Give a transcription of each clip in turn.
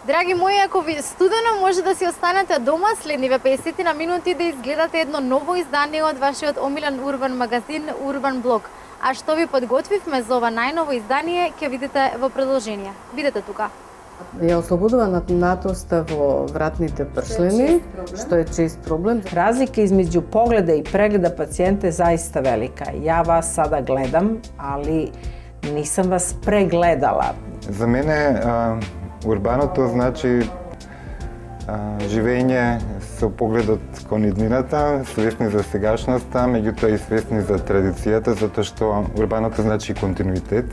Драги мои, ако ви студено, може да си останете дома следниве 50 на минути да изгледате едно ново издание од вашиот омилен урбан магазин Урбан Блог. А што ви подготвивме за ова најново издание, ќе видите во продолжение. Видете тука. Ја ослободува напнатоста во вратните пршлени, што е чест проблем. Разлика измеѓу погледа и прегледа пациент е заиста велика. Ја вас сада гледам, али нисам вас прегледала. За мене урбаното значи живење со погледот кон иднината, свесни за сегашноста, меѓутоа и свесни за традицијата, затоа што урбаното значи континуитет.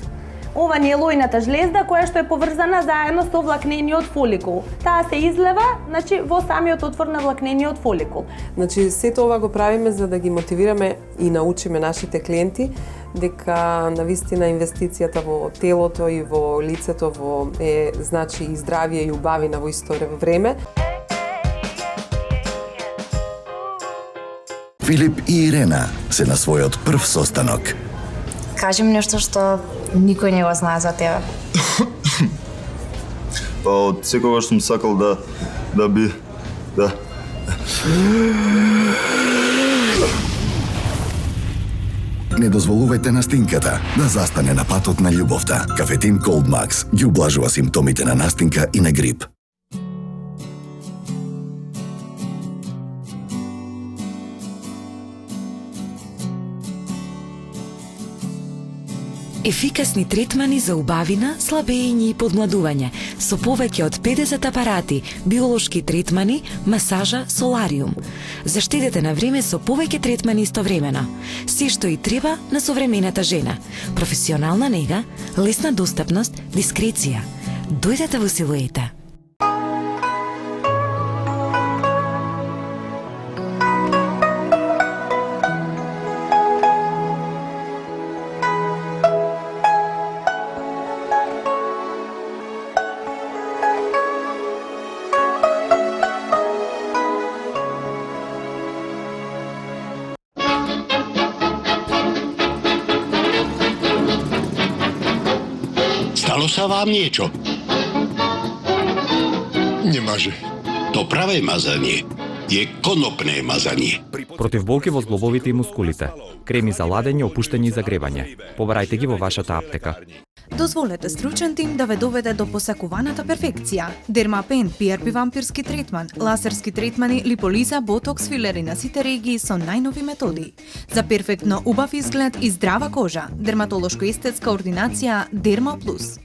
Ова не е лојната жлезда која што е поврзана заедно со влакнениот фоликул. Таа се излева, во самиот отвор на влакнениот фоликул. Сето ова го правиме за да ги мотивираме и научиме нашите клиенти дека навистина инвестицијата во телото и во лицето е и здравие и убавина во исто време. Филип и Ирена се на својот прв состанок. Кажи ми нешто што никој не го знае за тебе. Па од секогаш сум сакал да. Не дозволувајте настинката да застане на патот на љубовта. Кафетин Cold Max ги ублажува симптомите на настинка и на грип. Ефикасни третмани за убавина, слабење и подмладување, со повеќе од 50 апарати, биолошки третмани, масажа, солариум. Заштедете на време со повеќе третмани истовремено. Се што и треба на современата жена. Професионална нега, лесна достапност, дискреција. Дојдете во Силуета. Stalo sa vám niečo? Немаже. То праве мазање е конопне мазање. Против болки во зглобовите и мускулите. Креми за ладење, опуштање и загревање. Побарајте ги во вашата аптека. Дозволете стручен тим да ве доведе до посакуваната перфекција. Дермапен, PRP вампирски третман, лазерски третмани, липолиза, ботокс, филери на сите регии со најнови методи. За перфектно убав изглед и здрава кожа, дерматолошко-естетска ординација Дерма Плюс.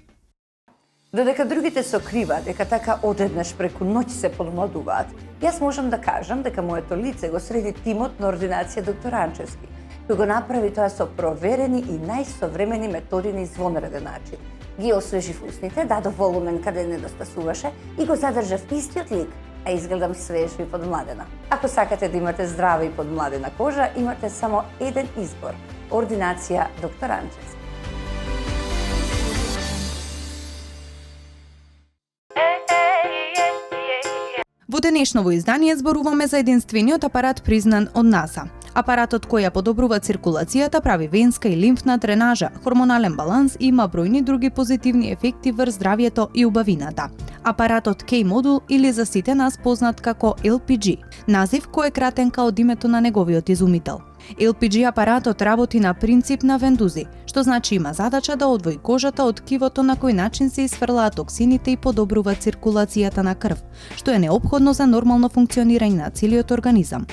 Додека другите се окрива дека така одеднаш преку ноќ се подмладуваат, јас можам да кажам дека моето лице го среди тимот на ординација доктор Анчевски, кој го направи тоа со проверени и најсовремени методи на извонреден начин. Ги освежив устните, дадов волумен каде недостасуваше и го задржав истиот лик, а изгледам свеж и подмладена. Ако сакате да имате здрава и подмладена кожа, имате само еден избор – ординација доктор Анчевски. Во денешново издание зборуваме за единствениот апарат признан од НАСА. Апаратот кој ја подобрува циркулацијата, прави венска и лимфна дренажа, хормонален баланс и има бројни други позитивни ефекти врз здравието и убавината. Апаратот K-модул или за сите нас познат како LPG, назив кој е кратенка од името на неговиот изумител. LPG апаратот работи на принцип на вендузи, што значи има задача да одвои кожата од ткивото на кој начин се исфрлаат токсините и подобрува циркулацијата на крв, што е неопходно за нормално функционирање на целиот организам.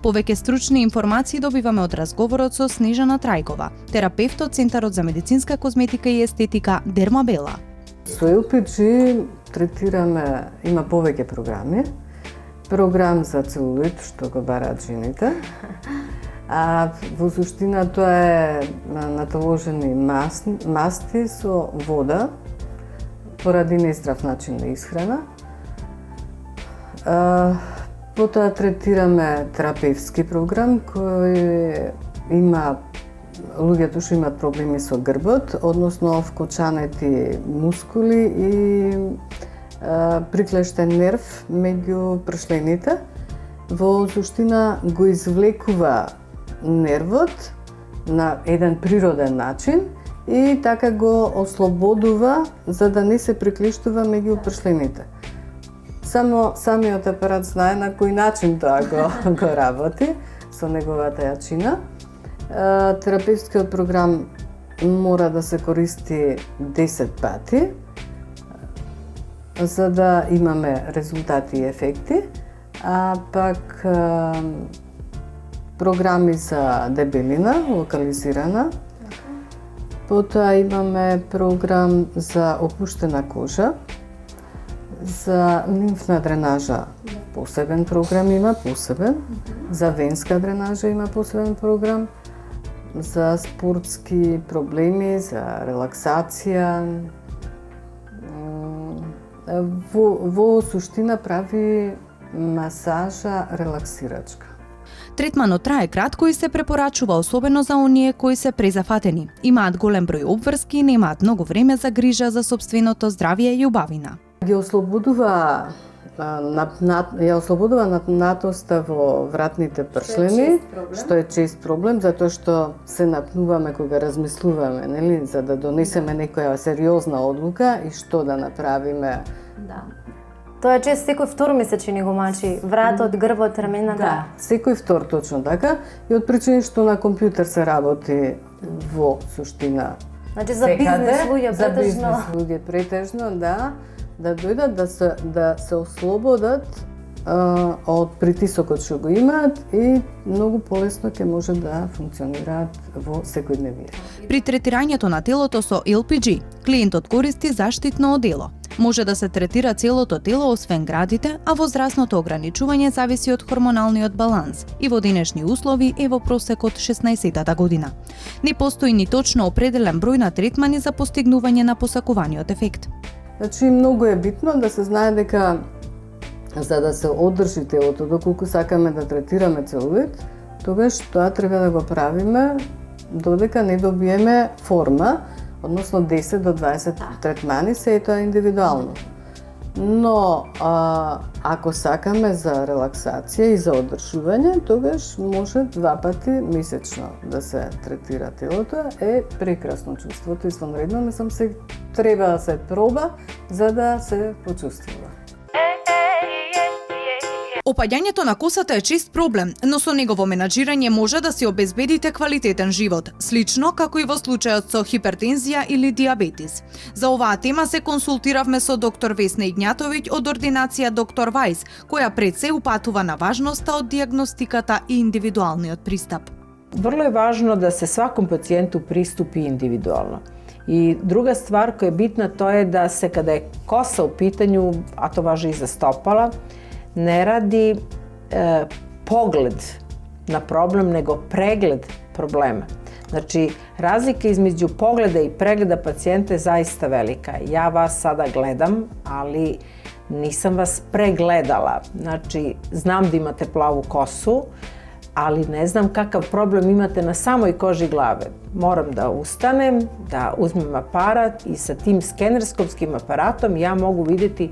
Повеќе стручни информации добиваме од разговорот со Снежана Трајкова, терапевт од Центарот за медицинска козметика и естетика Дермабела. Со LPG третираме, има повеќе програми. Програм за целулит, што го бараат жените. А во суштина тоа е наталожени масти со вода поради нездрав начин на исхрана. Потоа третираме терапевтски програм кој има луѓето што имаат проблеми со грбот, односно вкочанети мускули и приклештен нерв меѓу пршлените. Во суштина го извлекува нервот на еден природен начин и така го ослободува за да не се приклештува меѓу пршлените. Само самиот апарат знае на кој начин тоа го работи со неговата јачина. Терапевтскиот програм мора да се користи 10 пати за да имаме резултати и ефекти, а пак програми за дебелина, локализирана. Потоа имаме програм за опуштена кожа, за лимфна дренажа посебен програм има, за венска дренажа има посебен програм, за спортски проблеми, за релаксација. Во суштина прави масажа релаксирачка. Третманот трае кратко и се препорачува особено за оние кои се презафатени, имаат голем број обврски и немаат многу време за грижа за сопственото здравје и убавина. Ја ослободува напнатоста во вратните пршлени, што е чест проблем, затоа што се напнуваме кога размислуваме, нели, за да донесеме некоја сериозна одлука и што да направиме. Да. Тоа е чест секој втор месечи ни го мачи, вратот, грбот, рамената. Да, секој втор точно така и од причини што на компјутер се работи во суштина. Значи за бизнес луѓе за бизнес луѓе претежно, да дојдат да се ослободат од притисокот што го имаат и многу полесно ќе може да функционираат во секојдневие. При третирањето на телото со LPG, клиентот користи заштитно одело. Може да се третира целото тело освен градите, а возрастното ограничување зависи од хормоналниот баланс и во денешни услови е во просек од 16-та година. Не постои ни точно определен број на третмани за постигнување на посакуваниот ефект. Значи, многу е битно да се знае дека за да се одржи телото, доколку сакаме да третираме целулит, тогаш тоа треба да го правиме додека не добиеме форма, односно 10 до 20 третмани, се е тоа индивидуално. Но ако сакаме за релаксација и за одржување, тогаш може 2 пати месечно да се третира телото. Е прекрасно чувството, извонредно, мислам се треба да се проба за да се почувствува. Опаѓањето на косата е чест проблем, но со негово менаџирање може да си обезбедите квалитетен живот, слично како и во случајот со хипертензија или диабетис. За оваа тема се консултиравме со доктор Весна Игњатовиќ од ординација доктор Вајс, која пред се упатува на важноста од дијагностиката и индивидуалниот пристап. Врло е важно да се сваком пациенту приступи индивидуално. И друга ствар која е битна, тоа е да се каде е коса у питању, а тоа важи и за стопала, не ради поглед на проблем, него преглед проблема. Значи, разлика измеѓу погледа и прегледа пациента е заиста велика. Ја вас сада гледам, али нисам вас прегледала. Значи, знам да имате плаву косу, али не знам какав проблем имате на самој кожи главе. Морам да устанем, да узмем апарат и sa тим скенерскопским апаратом ја могу видети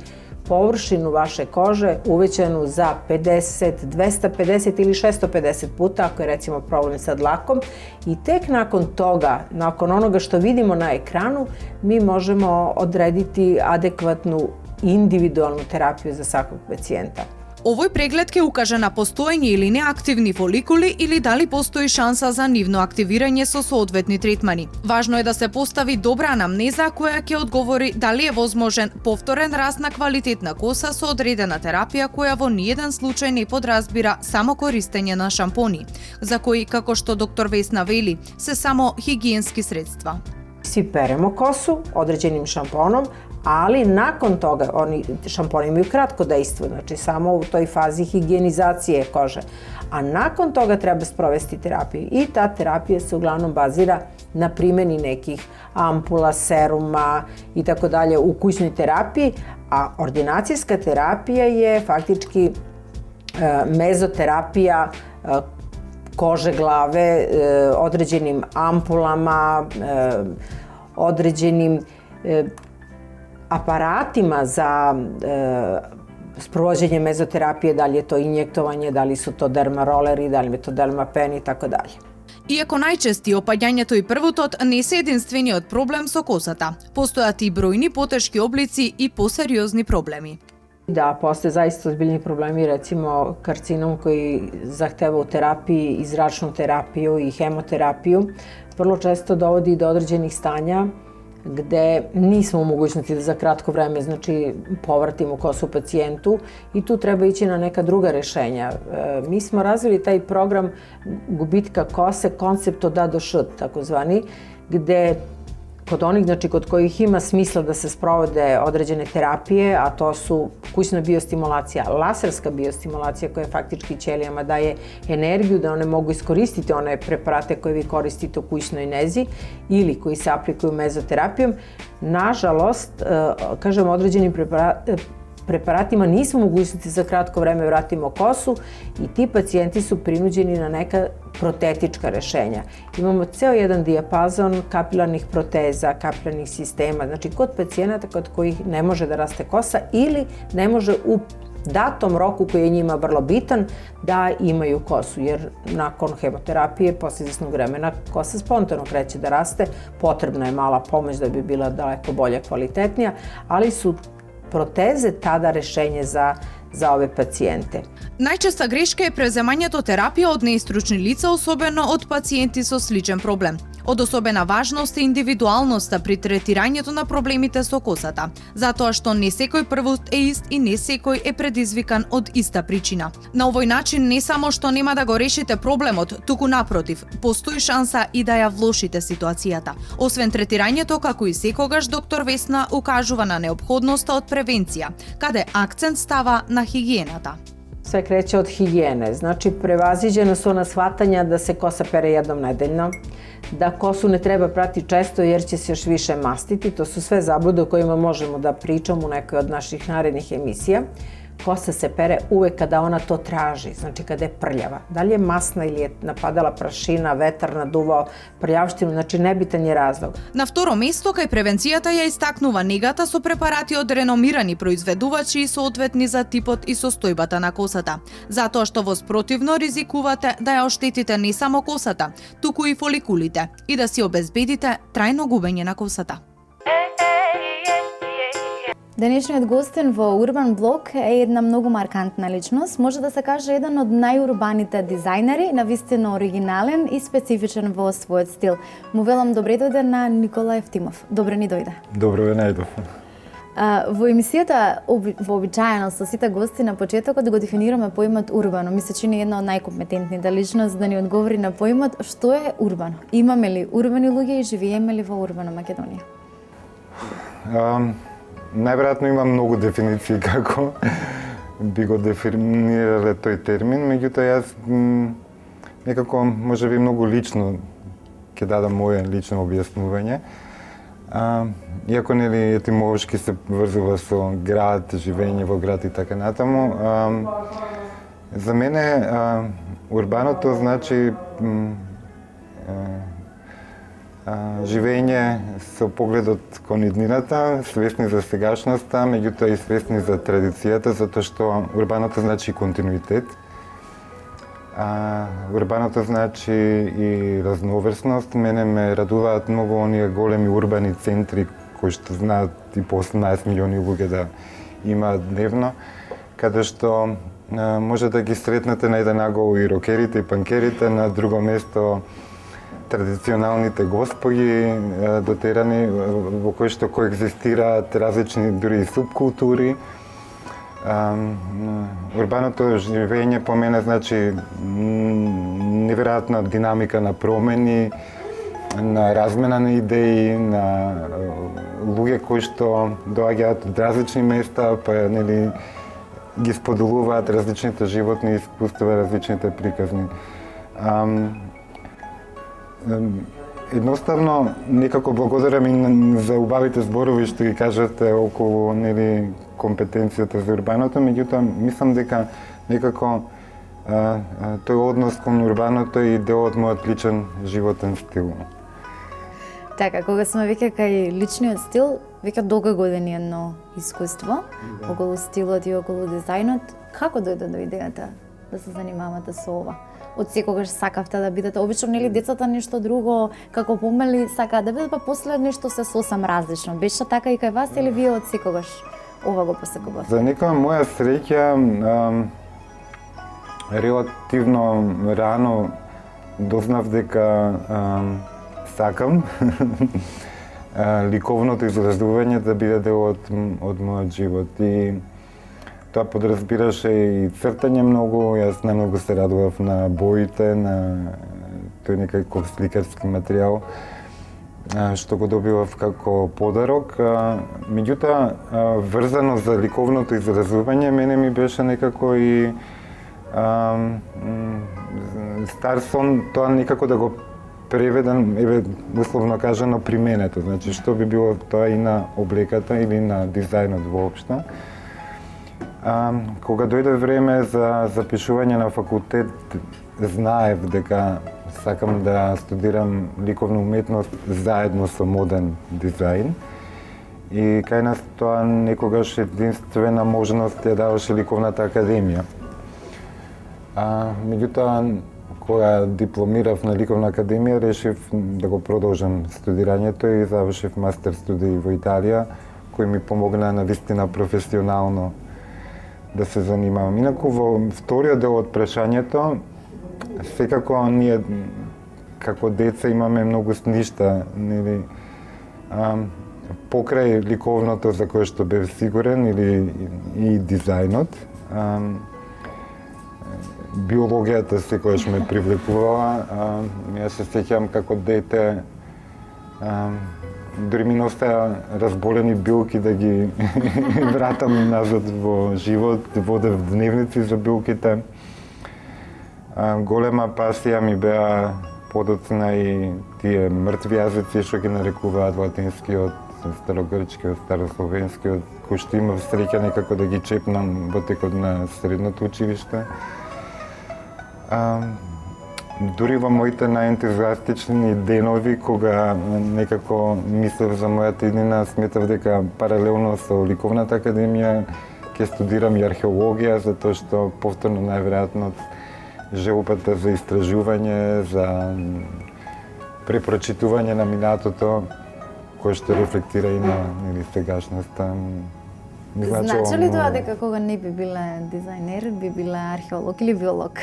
површину ваше коже увеќану за 50, 250 или 650 пута, ако е рецимо проблем sa длаком, и тек након тога, након онога што видимо на екрану, ми можемо одредити адекватну индивидуалну терапiju за секој пациента. Овој преглед ќе укаже на постоење или неактивни фоликули или дали постои шанса за нивно активирање со соодветни третмани. Важно е да се постави добра анамнеза која ќе одговори дали е возможен повторен раст на квалитетна коса со одредена терапија која во ниеден случај не подразбира само користење на шампони, за кои, како што доктор Весна вели, се само хигиенски средства. Си перемо косу одреđenim шампоном, ali nakon toga, oni šamponi imaju kratko dejstvo, znači samo u toj fazi higijenizacije kože, a nakon toga treba sprovesti terapiju i ta terapija se uglavnom bazira na primjeni nekih ampula, seruma i tako dalje u kućnoj terapiji, a ordinacijska terapija je faktički mezoterapija kože glave određenim ampulama, određenim aparatima za sprovođenje mezoterapije, da li je to injektovanje, da li su to dermaroleri, da li je to dermapen i tako dalje. Иако најчести опаѓањето и првотот не се единствениот проблем со косата, постојат и бројни потешки облици и посериозни проблеми. Da, postoje zaista ozbiljni problemi, recimo karcinom koji zahteva u terapiji i zračnu terapiju i hemoterapiju, vrlo često dovodi do određenih stanja gde nismo u mogućnosti da za kratko vreme povratimo kosu pacijentu i tu treba ići na neka druga rešenja. Mi smo razvili taj program gubitka kose, koncept od A do Š, takozvani, gde kod onih, kod kojih ima smisla da se sprovode određene terapije, a to su kućna biostimulacija, laserska biostimulacija koja faktički ćelijama daje energiju da one mogu iskoristiti one preparate koje vi koristite u kućnoj nezi ili koji se aplikuju mezoterapijom. Nažalost, kažem, određenim preparatima nismo mogućnosti za kratko vreme vratimo kosu i ti pacijenti su prinuđeni na neka protetička rešenja. Imamo ceo jedan dijapazon kapilarnih proteza, kapilarnih sistema, znači kod pacijenata kod kojih ne može da raste kosa ili ne može u datom roku koji je njima vrlo bitan da imaju kosu, jer nakon hemoterapije, posle izvesnog vremena, kosa spontano kreće da raste, potrebna je mala pomoć da bi bila daleko bolja, kvalitetnija, ali su proteze tada rešenje za ove pacijente. Најчеста грешка е преземањето терапија од неистручни лица, особено од пациенти со сличен проблем. Од особена важност е индивидуалноста при третирањето на проблемите со косата, затоа што не секој првост е ист и не секој е предизвикан од иста причина. На овој начин не само што нема да го решите проблемот, туку напротив, постои шанса и да ја влошите ситуацијата. Освен третирањето, како и секогаш, доктор Весна укажува на неопходноста од превенција, каде акцент става на хигиената. Sve kreće od higijene, znači prevaziđena su ona shvatanja da se kosa pere jednom nedeljno, da kosu ne treba prati često jer će se još više mastiti, to su sve zablude o kojima možemo da pričamo u nekoj od naših narednih emisija. Kosa se pere uvek kada ona to traži, znači kada je prljava. Da li je masna ili je napadala prašina, vetar naduvao prljavštinu, znači nebitan je razlog. На второ место, кај превенцијата ја истакнува негата со препарати од реномирани произведувачи и соодветни за типот и состојбата на косата, затоа што воспротивно ризикувате да ја оштетите не само косата, туку и фоликулите и да си обезбедите трајно губење на косата. Денешниот гостин во Урбан Блок е една многу маркантна личност, може да се каже еден од најурбаните дизајнери, навистина оригинален и специфичен во својот стил. Му велам добре дојде на Никола Евтимов. Добре ни дојде. Добро ве најдов. Во емисијата вообичаено со сите гости на почетокот го дефинираме поимот урбано. Ми се чини една од најкомпетентните личности да ни одговори на поимот што е урбано. Имаме ли урбани луѓе и живееме ли во урбана Македонија? Најверојатно има многу дефиниции како би го дефинирале тој термин, меѓутоа јас некако можеби многу лично ќе дадам моје лично објаснување. Иако нели етимолошки се врзува со град, живење во град и така натаму, за мене урбаното значи живење со погледот кон иднината, свесни за сегашноста, меѓутоа и свесни за традицијата, затоа што урбаното значи континуитет. Урбаното значи и разноврсност. Мене ме радуваат многу оние големи урбани центри кои што знаат и по 18 милиони луѓе да имаат дневно, каде што може да ги сретнете на еден агол и рокерите и панкерите, на друго место традиционалните господи дотерани во кои што коегзистираат различни дури и субкултури. Урбаното живење по мене значи неверојатна динамика на промени, на размена на идеи, на луѓе кои што доаѓаат од различни места, па нели ги споделуваат различните животни искуства, различните приказни. Едноставно, некако благодарам и за убавите зборови што ги кажате околу нели компетенцијата за урбаното, меѓутоа мислам дека некако тој однос кон урбаното е дел од мојот личен животен стил. Така, кога сме веќе кај личниот стил, веќе долго години едно искуство околу стилот и околу дизајнот. Како дојде до идејата да се занимавате со ова? Од секогаш сакавте да бидете, обично нели децата нешто друго, како помали сакаат да бидат, па после нешто се сосем различно. Беше така и кај вас или вие од секогаш ова го посекував? За некоја моја среќа, релативно рано дознав дека сакам ликовното изразување да биде дел од мојот живот. И тоа подразбираше и цртање многу, јас најмногу се радував на боите, на тој некако сликарски материјал, што го добивав како подарок. Меѓутоа, врзано за ликовното изразување, мене ми беше некако и стар сон, тоа некако да го преведам, условно кажано, применето. Значи, што би било тоа и на облеката или на дизајнот воопшто. Кога дојде време за запишување на факултет, знаев дека сакам да студирам ликовна уметност заедно со моден дизајн. И кај нас тоа некогаш единствена можност ја даваше Ликовната академија. Меѓутоа, кога дипломирав на Ликовна академија, решив да го продолжам студирањето и завршив мастер студии во Италија, кој ми помогна навистина професионално да се занимавам. Инаку во вториот дел од прашањето, секако ние како деца имаме многу сништа, нели, покрај ликовното за кое што бев сигурен или и дизајнот. Биологијата секогаш ме привлекувала. Јас се сеќавам како дете, дури ми носта разболени билки да ги вратам назад во живот, водев дневници за билките. Голема пасија ми беа подоцна и тие мртви јазици што ги нарекуваат латинскиот, старогрчкиот, старословенскиот, кои што имав среќа некако да ги чепнам во текот на средното училиште. Дури во моите најентузиастични денови, кога некако мислев за мојата иднина, сметав дека паралелно со Ликовната академија ќе студирам и археологија, затоа што повторно најверојатно желбата за истражување, за препрочитување на минатото, кој што рефлектира и на сегашноста. Значи ли тоа дека кога не би биле дизајнер, би биле археолог или биолог?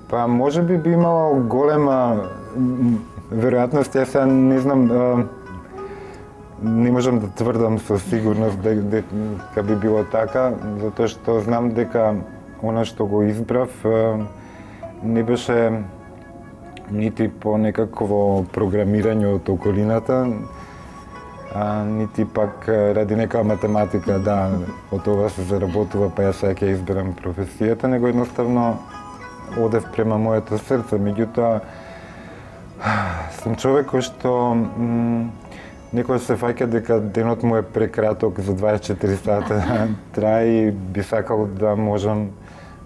Па може би имало голема веројатност, јас сега не знам, не можам да тврдам со сигурност дека би било така, затоа што знам дека она што го избрав не беше нити по некакво програмирање од околината, нити пак ради нека математика, да, од ова се заработува, па јас сега ќе изберам професијата, него едноставно одев према моето срце. Меѓутоа, сум човек кој што некој се фаќа дека денот му е прекраток за 24 сата трае и би сакал да можам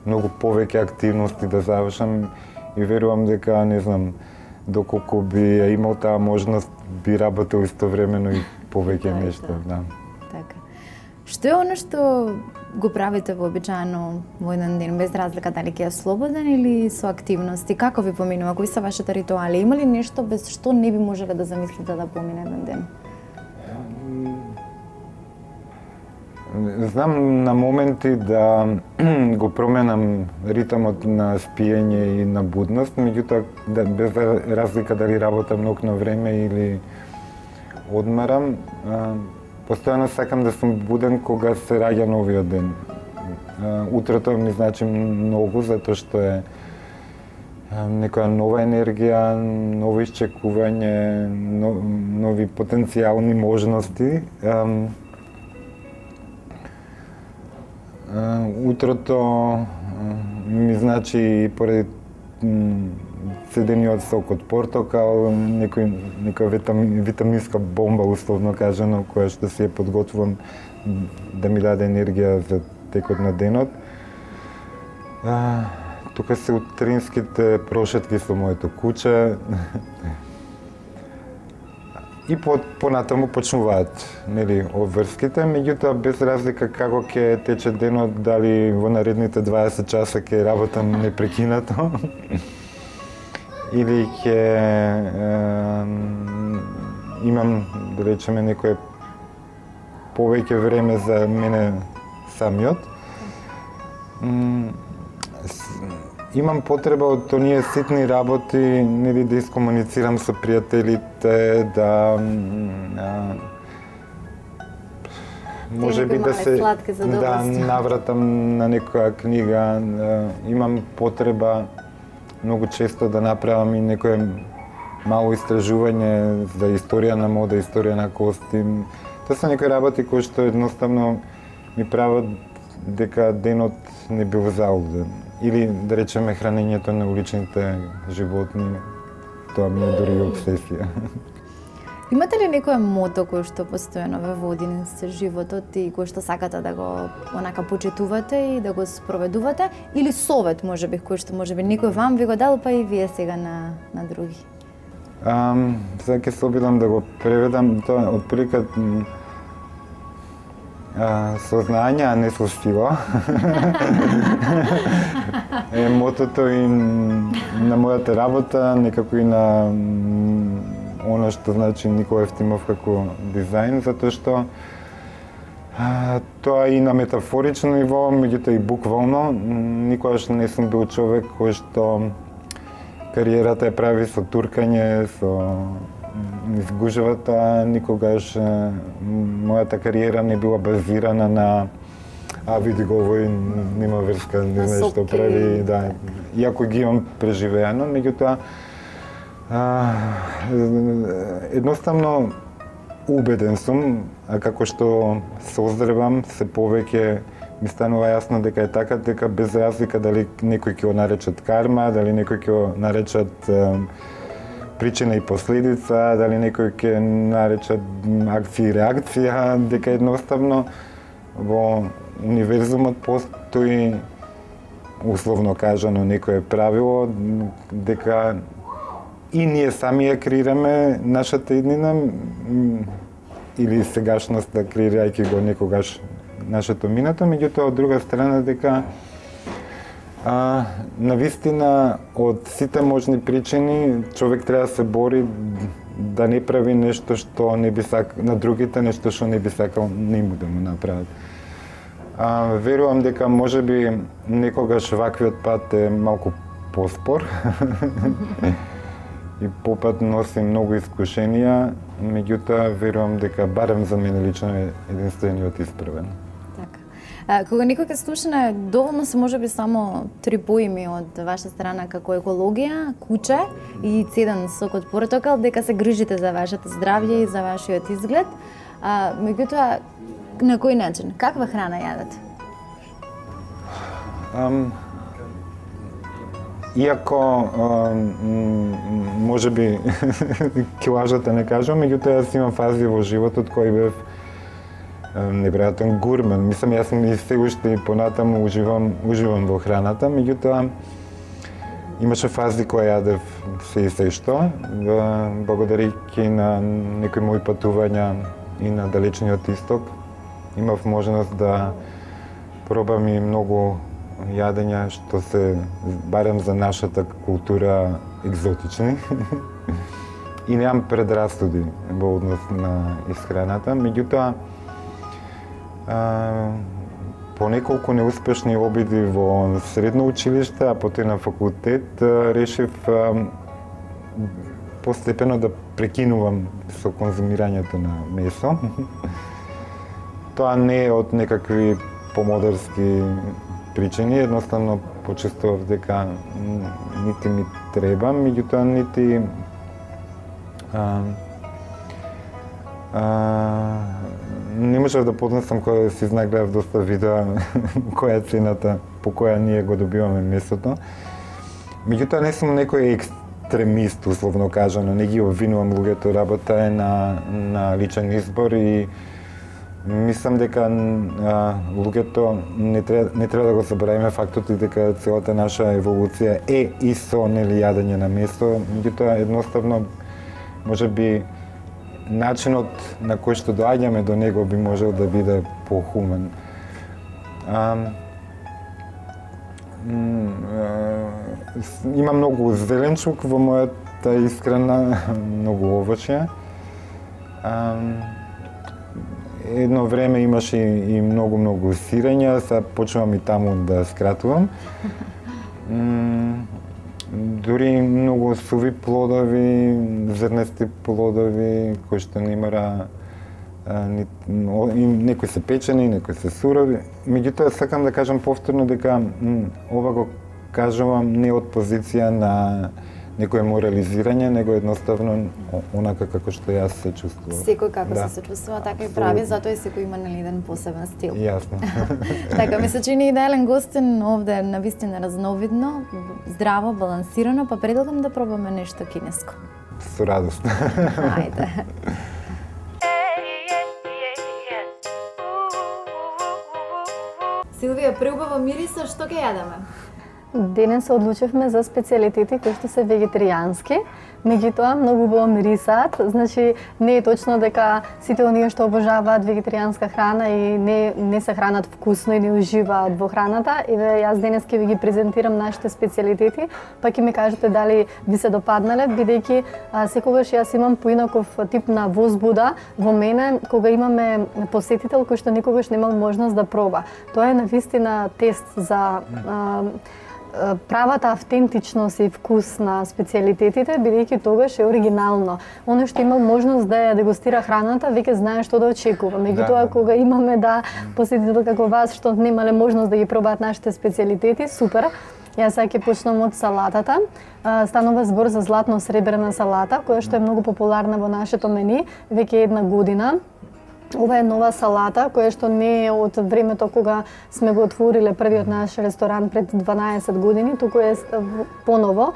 многу повеќе активности да завршам и верувам дека, не знам, доколку би ја имал таа можност, би работел истовремено и повеќе нешто, да. Така. Што е оно што го правите вообичаено во еден ден, без разлика дали ќе е слободен или со активности? Како ви поминува? Кои се вашите ритуали? Има ли нешто без што не би можеле да замислите да помине еден ден? Знам на моменти да го променам ритмот на спиење и на будност, меѓутоа без разлика дали работам ноќно време или одмарам, постојано сакам да сум буден кога се раѓа новиот ден. Утрото ми значи многу затоа што е некоја нова енергија, ново исчекување, нови потенцијални можности. Утрото ми значи поради цедениот сок од портокал, некоја витаминска бомба, условно кажано, која што си ја подготвувам да ми даде енергија за текот на денот. Тука се утринските прошетки со моето куче. И понатаму почнуваат, нели, обврските, меѓутоа без разлика како ќе тече денот, дали во наредните 20 часа ќе работам непрекинато или ќе имам, да речеме, некое повеќе време за мене самиот. Имам потреба од оние ситни работи, нели да искомуницирам со пријателите, да може би да се навратам на некоја книга. Имам потреба многу често да направам и некое мало истражување за историја на мода, историја на костим. Тоа се некои работи кои што едноставно ми прават дека денот не бил залуден. Или, да речеме, хранењето на уличните животни, тоа ми е дури обсесија. Имате ли некое мото кое што постојано ве води низ животот и кое што сакате да го онака почитувате и да го спроведувате? Или совет, можеби, кој што можеби некој вам ви го дал, па и вие сега на други? Сега ќе се обидам да го преведам, тоа отприлика со знање, а не со сила. Е мотото и на мојата работа, некако и на оно што значи Никола Евтимов како дизајн, затоа што тоа и на метафорично ниво, меѓутоа и буквално. Никогаш не сум бил човек кој што кариерата ја прави со туркање, со изгужвата, никогаш мојата кариера не била базирана на види го овој нема врска, не знае што прави, да. Иако ги имам преживеано, меѓутоа едноставно убеден сум, како што созревам, се повеќе ми станува јасно дека е така, дека без разлика дали некој ќе го наречат карма, дали некој ќе го наречат причина и последица, дали некој ќе наречат акција и реакција, дека едноставно во универзумот постои, условно кажано, некое правило, дека и ние сами ја креираме нашата иднина, или сегашноста, креирајќи го некогаш нашето минато, меѓутоа од друга страна дека навистина од сите можни причини човек треба да се бори да не прави нешто што не би сакал на другите, нешто што не би сакал нему да му направат. Верувам дека можеби некогаш ваквиот пат е малку поспор и попат носи многу искушенија, меѓутоа верувам дека барем за мене лично е единствениот исправен. Кога некој ќе слушне, доволно се можеби само 3 поими од ваша страна како екологија, куче и цеден сок од портокал, дека се грижите за вашето здравје и за вашиот изглед. Меѓутоа, на кој начин? Каква храна јадете? Иако можеби килажата не кажам, меѓутоа јас имам фази во животот кој бев неверојатен гурмен. Мислам, јас сум и се уште и понатаму уживам во храната, меѓутоа имаше фази кои јадев се и се што, благодарејќи на некои мои патувања и на далечниот исток. Имав можност да пробам и многу јадења што се барем за нашата култура екзотични. И немам предрасуди во однос на исхраната, меѓутоа по неколку неуспешни обиди во средно училиште, а потоа на факултет, решив постепено да прекинувам со конзумирањето на месо. Тоа не е од некакви помодарски причини, едноставно почувствував дека нити ми треба, меѓутоа нити не можев да поднесам кога си изнагледав доста видеа која е цената по која ние го добиваме месото. Меѓутоа не сум некој екстремист, условно кажано, не ги обвинувам луѓето, работа е на личен избор и мислам дека луѓето не треба да го заборавиме фактот и дека целата наша еволуција е и со нели јадење на месо, меѓутоа едноставно можеби начинот на кој што доаѓаме до него би можел да биде похумен. Има многу зеленчук во мојата исхрана, многу овошје. едно време имаше и многу сирења, сега почнувам и таму да скратувам. Дури многу суви плодови, зрнести плодови, кои што немара некои се печени, некои се сурови. Меѓутоа, сакам да кажам повторно дека ова го кажувам не од позиција на некое морализирање, него едноставно онака како што јас се чувствувам. Секој како се чувствува, така и прави, затоа и секој има еден посебен стил. Јасно. Така, ми се чини идеален гостин овде, навистина разновидно, здраво, балансирано, па предлагам да пробаме нешто кинеско. Со радост. Ајде. Силвија, преубаво мириса, што ќе јадеме? Денес се одлучивме за специјалитети кои што се вегетаријански, меѓутоа многу убаво мирисаат, значи не е точно дека сите оние што обожаваат вегетаријанска храна и не се хранат вкусно и не уживаат во храната. Еве јас денес ќе ви ги презентирам нашите специјалитети, па ќе ми кажете дали ви се допаднале, бидејќи секогаш јас имам поинаков тип на возбуда во мене кога имаме посетител кој што никогаш немал можност да проба. Тоа е навистина тест за правата автентичност и вкус на специјалитетите, бидејќи тогаш е оригинално. Оно што имал можност да ја дегустира храната, веќе знае што да очекува. Меѓутоа, кога имаме посетител како вас што немале можност да ги пробаат нашите специјалитети, супер. Јас сега ќе почнам од салатата. Станува збор за златно-сребрена салата, која што е многу популарна во нашето мени веќе една година. Ова е нова салата, која што не е од времето кога сме го отвориле првиот наш ресторан пред 12 години, туку е поново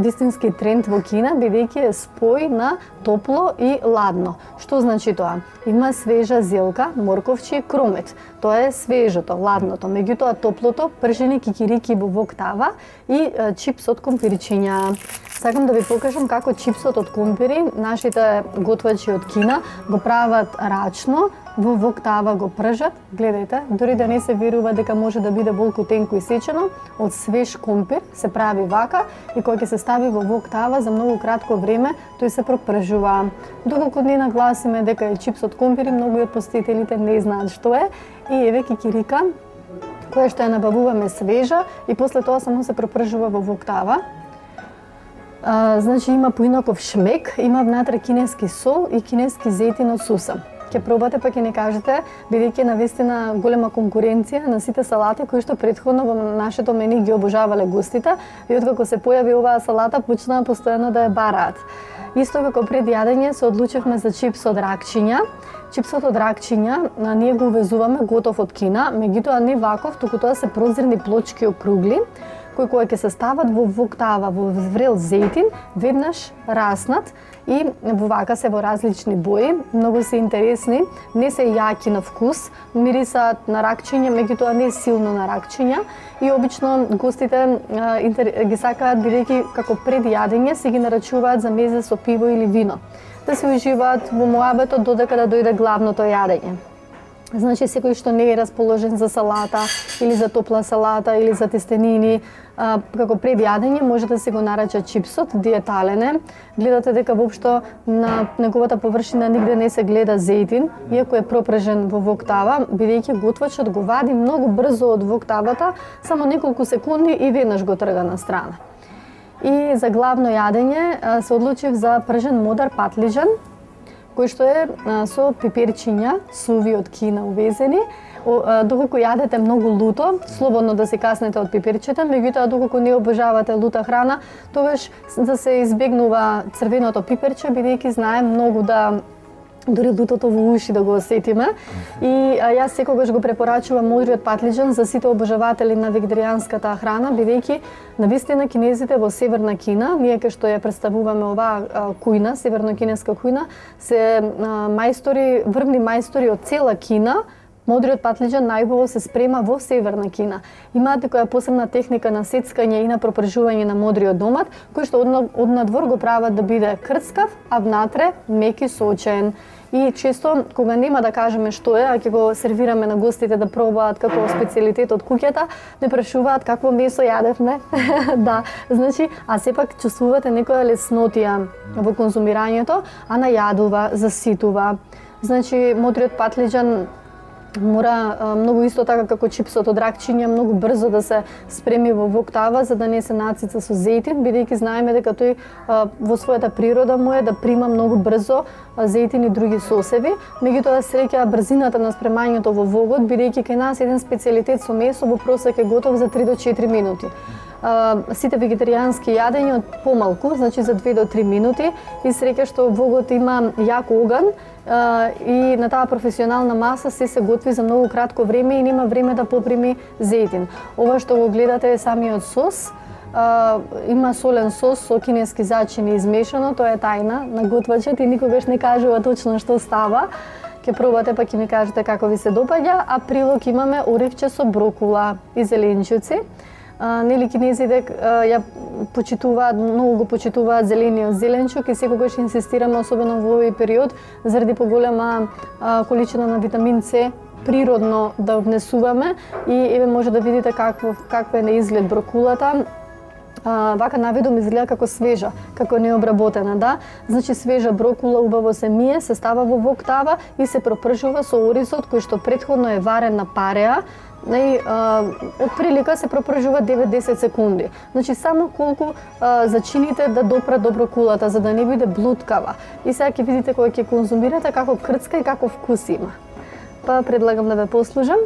вистински тренд во Кина, бидејќи е спој на топло и ладно. Што значи тоа? Има свежа зелка, морковче и кромет. Тоа е свежото, ладното. Меѓутоа топлото, пржени кикирики во вок тава и чипс од компирчиња. Сакам да ви покажам како чипсот од компири нашите готвачи од Кина го прават рачно, во вок тава го пржат. Гледајте, дури да не се верува дека може да биде болку тенко исечено, од свеж компир се прави вака и кога ќе се стави во вок тава за многу кратко време, тој се пропржува. Доколку не нагласиме дека е чипс од компири, многу од посетителите не знаат што е. И еве кикирика, која што ја набавуваме свежа и после тоа само се пропржува во вок тава. Значи има поинаков шмек, има внатре кинески сол и кинески зејтин од суса. Ќе пробате па ќе ни кажете, бидејќи навистина голема конкуренција на сите салати кои што претходно во нашето мени ги обожавале гостите и откако се појави оваа салата почнаа постојано да ја бараат. Исто како пред јадење се одлучивме за чипс од ракчиња. Чипсот од ракчиња ние го увезуваме готов од Кина, меѓутоа не ваков, туку тоа се прозирни плочки округли, кои ќе се стават во вок тава, во врел зејтин, веднаш раснат и во вака се во различни бои, многу се интересни, не се јаки на вкус, мирисаат на ракчиња, меѓутоа не силно на ракчиња и обично гостите ги сакаат бидејќи како пред јадење се ги нарачуваат за мезе со пиво или вино, да се уживаат во муабетот додека да дојде главното јадење. Значи, секој што не е расположен за салата или за топла салата или за тестенини, како пред јадење може да се го нарача чипсот, диетален е. Гледате дека воопшто на неговата површина нигде не се гледа зејтин, иако е пропржен во вок тава, бидејќи готвачот го вади многу брзо од вок тавата, само неколку секунди и веднаш го трга на страна. И за главно јадење се одлучив за пржен модар патлиџан, кој што е со пиперчиња, суви од Кина увезени. Доколку јадете многу луто, слободно да се каснете од пиперчета, меѓутоа доколку не обожавате лута храна, тогаш да се избегнува црвеното пиперче, бидејќи знае многу да дури лутото во уши да го осетиме. И јас секогаш го препорачувам модриот патлиџан за сите обожаватели на вегетаријанската храна, бидејќи навистина кинезите во Северна Кина, ние кај што ја представуваме оваа кујна, северно-кинеска кујна, се мајстори, врвни мајстори од цела Кина. Модриот патлиџан најубаво се спрема во Северна Кина. Имаат некоја посебна техника на сецкање и на пропржување на модриот домат, кој што од надвор го прават да биде крцкав, а внатре мек и сочен. И често, кога нема да кажеме што е, а ќе го сервираме на гостите да пробаат како специјалитет од куќата, не прашуваат какво месо јадевме. Да, значи, а сепак чувствувате некоја леснотија во конзумирањето, а најадува, заситува. Значи, модриот патлиџан мора многу исто така како чипсот од ракчиња многу брзо да се спреми во воктава за да не се нацица со зејтин, бидејќи знаеме дека тој во својата природа му е да прима многу брзо зејтин и други сосеви. Меѓутоа среќа брзината на спремањето во вогот, бидејќи кај нас еден специјалитет со месо во просек е готов за 3 до 4 минути. Сите вегетаријански јадења од помалку, значи за 2 до 3 минути, и среќа што вогот има јак оган и на таа професионална маса се готви за многу кратко време и нема време да поприми зејтин. Ова што го гледате е самиот сос. Има солен сос со кинески зачини измешано, тоа е тајна на готвачот и никогаш не кажува точно што става. Ќе пробате па ќе ми кажете како ви се допаѓа, а прилог имаме оревче со брокула и зеленчуци. Нели кинезите ја почитуваат, многу го почитуваат зелениот зеленчук и секогаш инсистираме, особено во овој период, заради поголема количина на витамин С природно да внесуваме и еве може да видите каква е на изглед брокулата. Вака наведом изгледа како свежа, како необработена, да. Значи свежа брокула убаво се мие, се става во воктава и се пропржува со оризот кој што претходно е варен на пареа. Од прилика се пропржува 9-10 секунди. Значи само колку зачините да допра до брокулата за да не биде блуткава. И сега ќе видите кога ќе конзумирате како крцка и како вкус има. Па предлагам да ве послужам.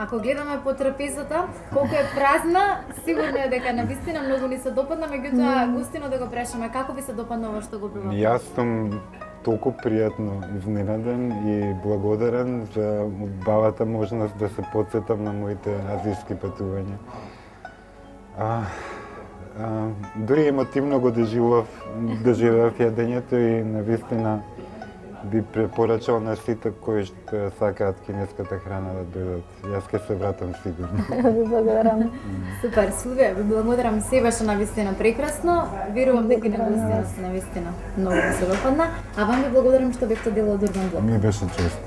Ако гледаме по трапезата, колку е празна, сигурно е дека навистина многу ни се допадна, меѓутоа густино да го прашаме како ви се допадна ова што го пробавте? Јас сум толку пријатно изненаден и благодарен за убавата можност да се потсетам на моите азиски патувања. Дури емотивно го доживеав јадењето и навистина би препорачал на сите кои што сакаат кинеската храна да дојдат. Јас ќе се вратам сигурно. Ви благодарам. Супер, Силвија, ви благодарам, се беше навистина прекрасно. Верувам дека на гостина се навистина многу ми се допадна. А вам ви благодарам што бевте дел од Урбан Блок. Ми беше чест.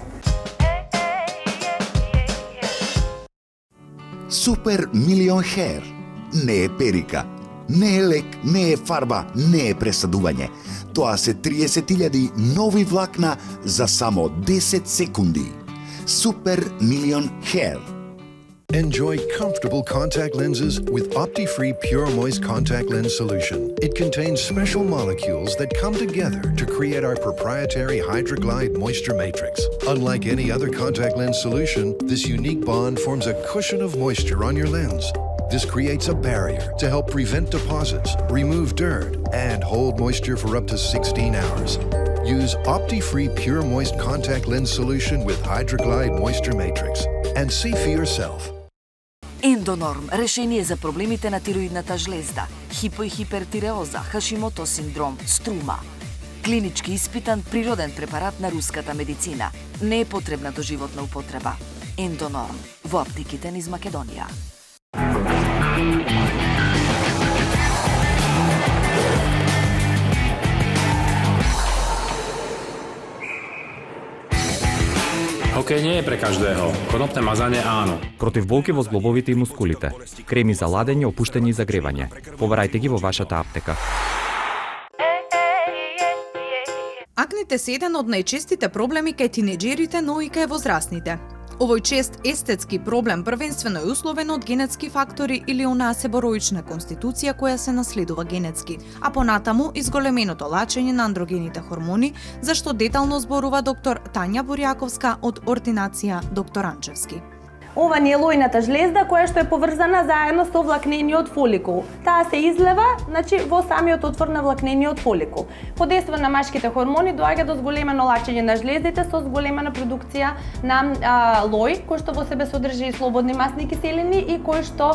Супер Милион Хер. Не е перика, не е лек, не е фарба, не е пресадување. Тоа се 30.000 нови влакна за само 10 секунди. Супер Милион Хер. Enjoy comfortable contact lenses with OptiFree Pure Moist Contact Lens Solution. It contains special molecules that come together to create our proprietary HydroGlide Moisture Matrix. Unlike any other contact lens solution, this unique bond forms a cushion of moisture on your lens. This creates a barrier to help prevent deposits, remove dirt, and hold moisture for up to 16 hours. Use OptiFree Pure Moist Contact Lens Solution with HydroGlide Moisture Matrix and see for yourself. Ендонорм – решение за проблемите на тироидната жлезда, хипо и хипертиреоза, Хашимото синдром, струма. Клинички испитан природен препарат на руската медицина. Не е потребна доживотна употреба. Ендонорм во аптеките низ Македонија. Hokej nie je pre každého. Konopné mazanie áno. Против болки во зглобовите и мускулите. Креми за ладење, опуштање и загревање. Побарајте ги во вашата аптека. Акните се еден од најчестите проблеми кај тинеџерите, но и кај возрастните. Овој чест естетски проблем првенствено е условен од генетски фактори или онаа себороична конституција која се наследува генетски, а понатаму изголеменото лачење на андрогените хормони, за што детално зборува доктор Тања Бурјаковска од ординација доктор Анчевски. Ова не е лојната жлезда која што е поврзана заедно со влакнениот фоликул. Таа се излева, во самиот отвор на влакнениот фоликул. Под действие на машките хормони доаѓа до зголемено лачење на жлездите со зголемена продукција на лој кој што во себе содржи и слободни масни киселини и кој што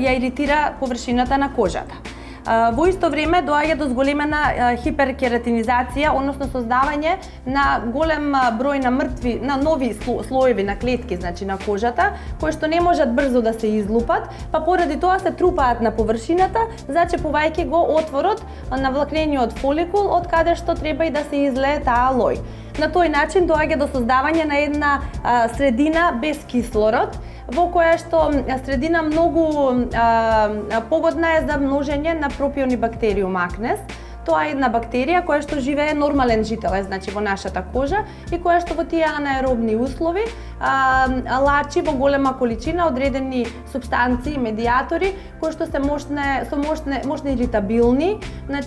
ја иритира површината на кожата. Во исто време доаѓа до зголемена хиперкератинизација, односно создавање на голем број на нови слоеви на клетки, на кожата, кои што не можат брзо да се излупат, па поради тоа се трупаат на површината, зачепувајќи го отворот на влакнениот фоликул, од каде што треба и да се излее таа лој. На тој начин доаѓа до создавање на една средина без кислород, во која што средина многу погодна е за множење на пропиони бактериум акнес. Тоа е една бактерија која што живее нормален жителес, во нашата кожа и која што во тие анаеробни услови лачи во голема количина одредени супстанции, медиатори кои што се мощно иритабилни,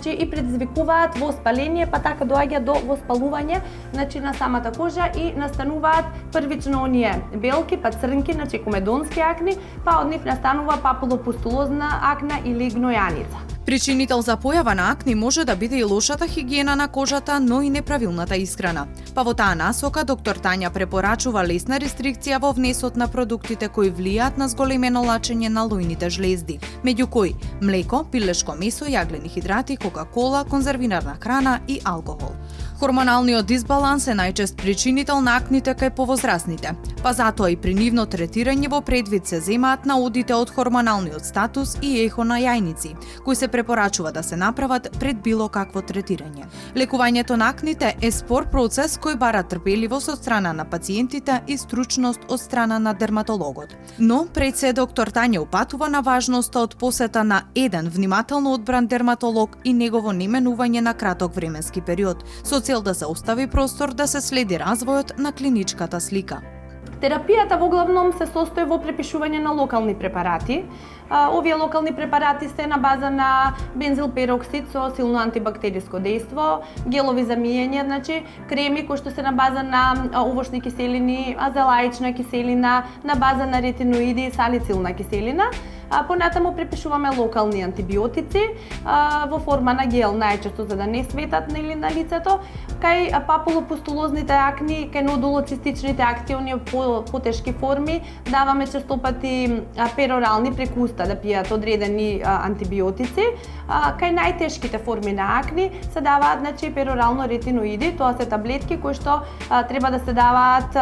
и предизвикуваат воспаление, па така доаѓа до воспалување на самата кожа и настануваат првично оние белки, па црнки, комедонски акни, па од нив настанува папулопустулозна акна или гнојаница. Причинител за појава на акни може да биде и лошата хигиена на кожата, но и неправилната исхрана. Па во таа насока доктор Тања препорачува лесна рестрикција во внесот на продуктите кои влијаат на зголемено лачење на лојните жлезди, меѓу кои млеко, пилешко месо, јаглени хидрати, кока-кола, конзервирана храна и алкохол. Хормоналниот дисбаланс е најчест причинител на акните кај повозрасните, па затоа и при нивно третирање во предвид се земаат наудите од хормоналниот статус и ехо на јајници, кои се препорачува да се направат пред било какво третирање. Лекувањето на акните е спор процес кој бара трпеливост од страна на пациентите и стручност од страна на дерматологот. Но пред се доктор Тања упатува на важноста од посета на еден внимателно одбран дерматолог и негово неменување на краток временски период, со цел да се остави простор да се следи развојот на клиничката слика. Терапијата во главном се состои во препишување на локални препарати. Овие локални препарати се на база на бензилпероксид со силно антибактериско дејство, гелови за миење, креми кои што се на база на овошни киселини, азелаична киселина, на база на ретиноиди и салицилна киселина. Понатаму препишуваме локални антибиотици во форма на гел, најчесто за да не светат на лицето, кај папулопустулозните акни, кај нодулоцистичните акти, оние потешки форми, даваме честопати перорални преку уста да пијат одредени антибиотици. Кај најтешките форми на акни се даваат перорално ретиноиди, тоа се таблетки кои што треба да се даваат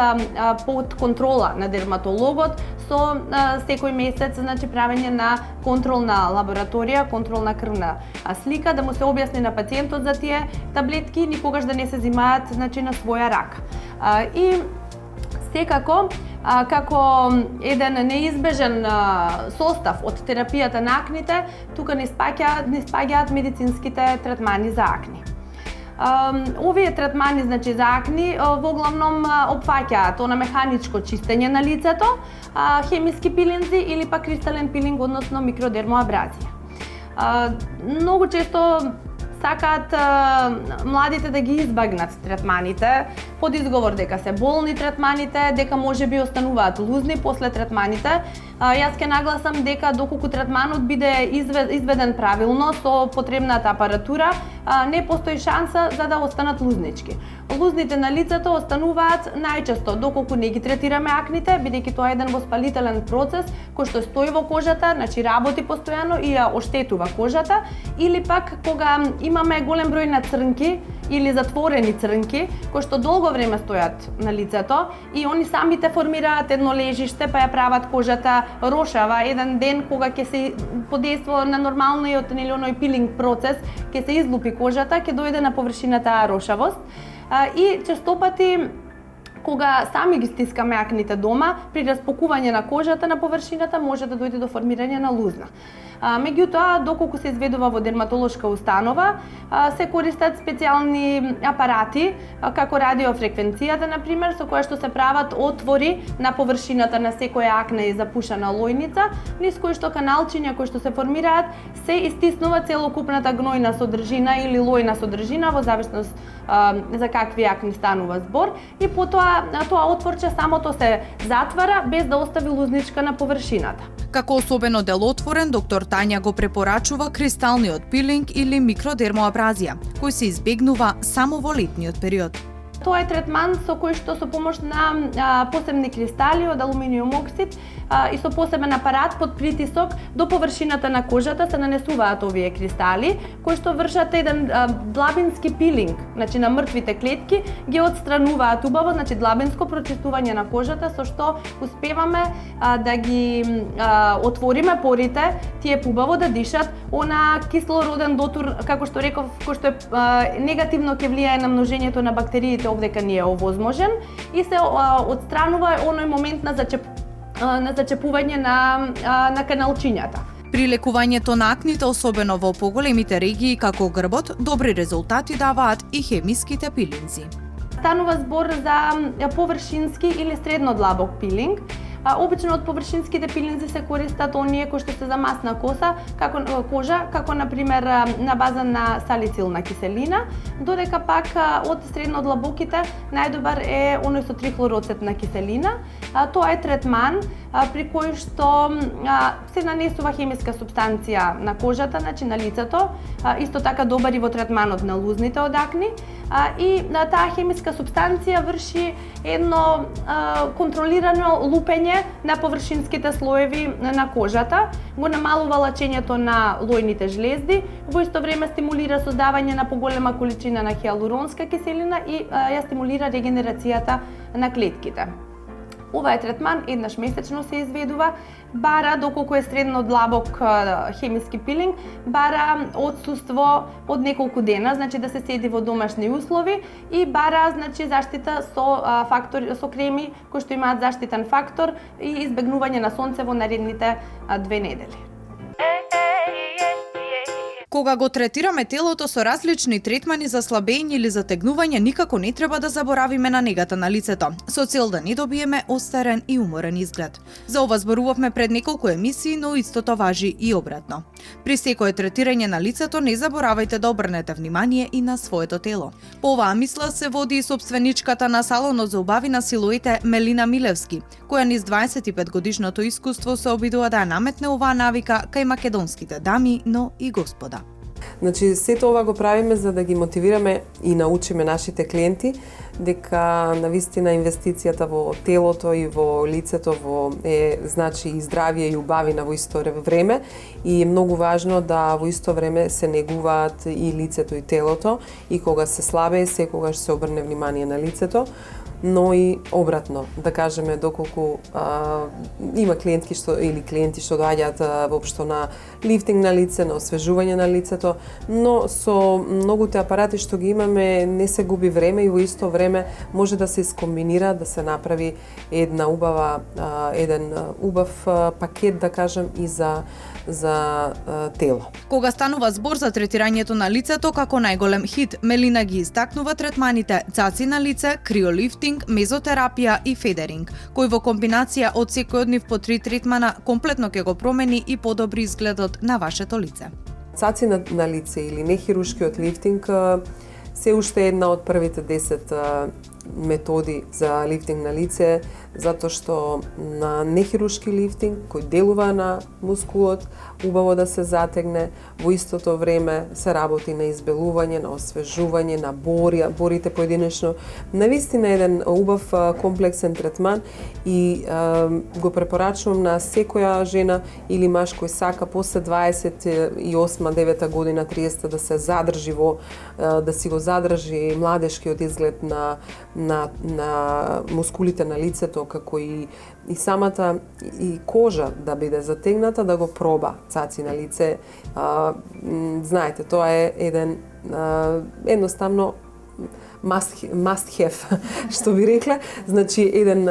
под контрола на дерматологот со секој месец, правење на контрол на лабораторија, контрол на крвна слика, да му се објасни на пациентот за тие таблетки, никогаш да не се зимаат на своја рака. И секако, како еден неизбежен состав од терапијата на акните, тука не спаѓаат медицинските третмани за акни. Овие третмани за акни во главном опфаќаат она механичко чистење на лицето, хемиски пилинзи или па кристален пилинг, односно микродермоабразија. Многу често сакаат младите да ги избагнат третманите под изговор дека се болни третманите, дека можеби остануваат лузни после третманите. Јас ќе нагласам дека доколку третманот биде изведен правилно со потребната апаратура, не постои шанса за да останат лузнички. Лузните на лицето остануваат најчесто доколку не ги третираме акните, бидејќи тоа е еден воспалителен процес кој што стои во кожата, работи постојано и ја оштетува кожата, или пак кога имаме голем број на црнки или затворени црнки кои што долго време стојат на лицето и они самите формираат едно лежиште, па ја прават кожата рошава. Еден ден кога ќе се подейства на нормалниот или оној пилинг процес, ќе се излупи кожата, ќе дојде на површината рошавост. И честопати кога сами ги стискаме акните дома, при распокување на кожата на површината може да дојде до формирање на лузна. Меѓутоа, доколку се изведува во дерматолошка установа, се користат специјални апарати, како радиофреквенцијата, например, со која што се прават отвори на површината на секоја акне и запушена лојница, низ кои што каналчиња кои што се формираат, се истиснува целокупната гнојна содржина или лојна содржина, во зависност за какви акни станува збор, и потоа тоа отворче самото се затвара без да остави лузничка на површината. Како особено делотворен, доктор Тања го препорачува кристалниот пилинг или микродермоабразија, кој се избегнува само во летниот период. Тоа е третман со кој што со помош на посебни кристали од алуминиум оксид и со посебен апарат под притисок до површината на кожата се нанесуваат овие кристали, кои што вршат еден длабински пилинг, значи на мртвите клетки, ги отстрануваат убаво, значи длабинско прочистување на кожата, со што успеваме да ги отвориме порите, тие убаво да дишат, она кислороден дотур, како што реков, кој што негативно ќе влијае на множењето на бактериите овдека не е овозможен, и се отстранува оној момент на зачепување на каналчињата. При лекувањето на акните, особено во поголемите регии како грбот, добри резултати даваат и хемиските пилинзи. Станува збор за површински или средно длабок пилинг. Обично од површинските пилинзи се користат оние кои што се за масна кожа, како например на база на салицилна киселина, додека пак од средно длабоките најдобар е оној со трихлороцетна киселина. Тоа е третман при кој што се нанесува хемиска супстанција на кожата, значи на лицето, исто така добар и во третманот на лузните од акни, и таа хемиска супстанција врши едно контролирано лупење на површинските слоеви на кожата, го намалува лачењето на лојните жлезди, во исто време стимулира создавање на поголема количина на хиалуронска киселина и ја стимулира регенерацијата на клетките. Ова е третман, еднаш месечно се изведува, бара, доколку е средно длабок хемиски пилинг, бара отсуство од неколку дена, значи да се седи во домашни услови, и бара, значи, заштита со креми кои што имаат заштитен фактор и избегнување на сонце во наредните 2 недели. Кога го третираме телото со различни третмани за слабење или затегнување, никако не треба да заборавиме на негата на лицето, со цел да не добиеме остарен и уморен изглед. За ова зборувавме пред неколку емисии, но истото важи и обратно. При секое третирање на лицето не заборавајте да обрнете внимание и на своето тело. По оваа мисла се води и собственичката на салонот за убавина силуете Мелина Милевски, која низ 25 годишното искуство се обидува да ја наметне оваа навика кај македонските дами, но и господа. Значи, сето ова го правиме за да ги мотивираме и научиме нашите клиенти дека навистина инвестицијата во телото и во лицето значи и здравје и убавина во исто време, и е многу важно да во исто време се негуваат и лицето и телото, и кога се слабее секогаш се обрне внимание на лицето, но и обратно, да кажеме, доколку има клиенти што доаѓаат воопшто на лифтинг на лице, на освежување на лицето, но со многуте апарати што ги имаме не се губи време и во исто време може да се искомбинира, да се направи еден убав пакет, да кажем, и за тело. Кога станува збор за третирањето на лицето како најголем хит, Мелина ги истакнува третманите цаци на лице, криолифтинг, мезотерапија и федеринг, кој во комбинација од секој од нив по 3 третмана комплетно ќе го промени и подобри изгледот на вашето лице. Цаци на лице или нехирушкиот лифтинг се уште една од првите 10 методи за лифтинг на лице, затоа што на нехирушки лифтинг кој делува на мускулот, убаво да се затегне, во истото време се работи на избелување, на освежување, на борите поединечно. Навистина еден убав комплексен третман и го препорачувам на секоја жена или маж кој сака после 28-9 година, 30 да се задржи да си го задржи младешкиот изглед на мускулите на лицето, како и самата и кожа да биде затегната, да го проба цаци на лице. Знаете, тоа е едноставно must have, што би рекле, значи еден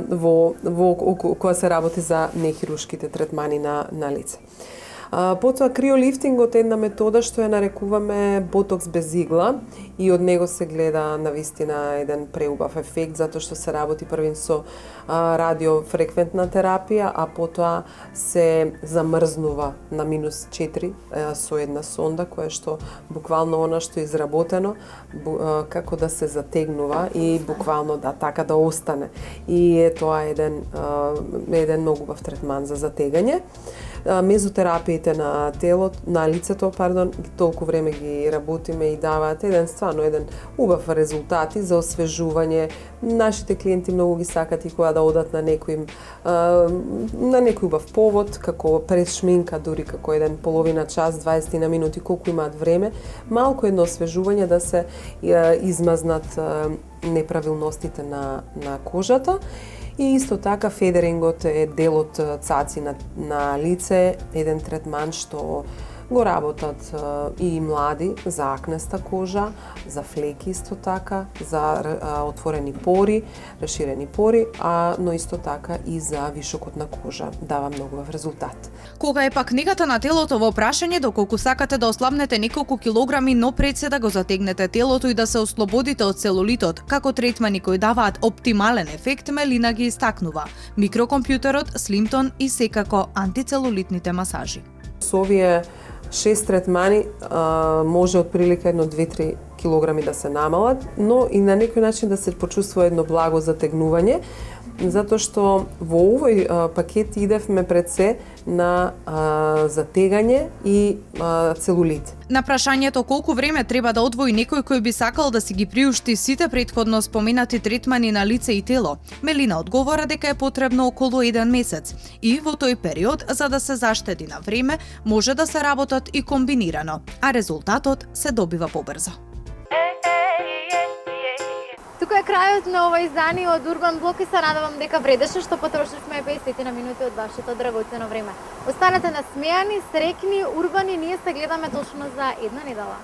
во која се работи за нехируршките третмани на лице. Потоа криолифтингот е една метода што ја нарекуваме ботокс без игла и од него се гледа навистина еден преубав ефект затоа што се работи првин со радиофреквентна терапија, а потоа се замрзнува на -4 со една сонда која што буквално она што е изработено како да се затегнува и буквално така да остане. И е тоа еден многу убав третман за затегање. Мезотерапиите на лицето, толку време ги работиме и даваат еден убав резултати за освежување. Нашите клиенти многу ги сакат и кога да одат на некој убав повод, како пред шминка, дури како еден половина час, 20 на минути, колку имаат време, малку едно освежување да се измазнат неправилностите на кожата. И исто така федерингот е дел од цаци на лице, еден третман што го работат и млади за акнеста кожа, за флеки исто така, за отворени пори, расширени пори, но исто така и за вишокот на кожа. Дава многу резултат. Кога е пак негата на телото во прашање, доколку сакате да ослабнете неколку килограми, но пред се да го затегнете телото и да се ослободите од целулитот, како третмани кои даваат оптимален ефект, Мелина ги истакнува. Микрокомпјутерот, Slimtone и секако антицелулитните масажи. Со овие 6 третмани може отприлика 1-2-3 килограми да се намалат, но и на некој начин да се почувствува едно благо затегнување, затоа што во овој пакет идевме пред се на затегање и целулит. На прашањето колку време треба да одвои некој кој би сакал да си ги приушти сите претходно споменати третмани на лице и тело, Мелина одговора дека е потребно околу 1 месец и во тој период, за да се заштеди на време, може да се работат и комбинирано, а резултатот се добива побрзо. Тука е крајот на ова издание од Урбан Блок и се надевам дека вредеше што потрошивме 50 минути од вашето драгоцено време. Останете насмејани, среќни, урбани, ние се гледаме точно за една недела.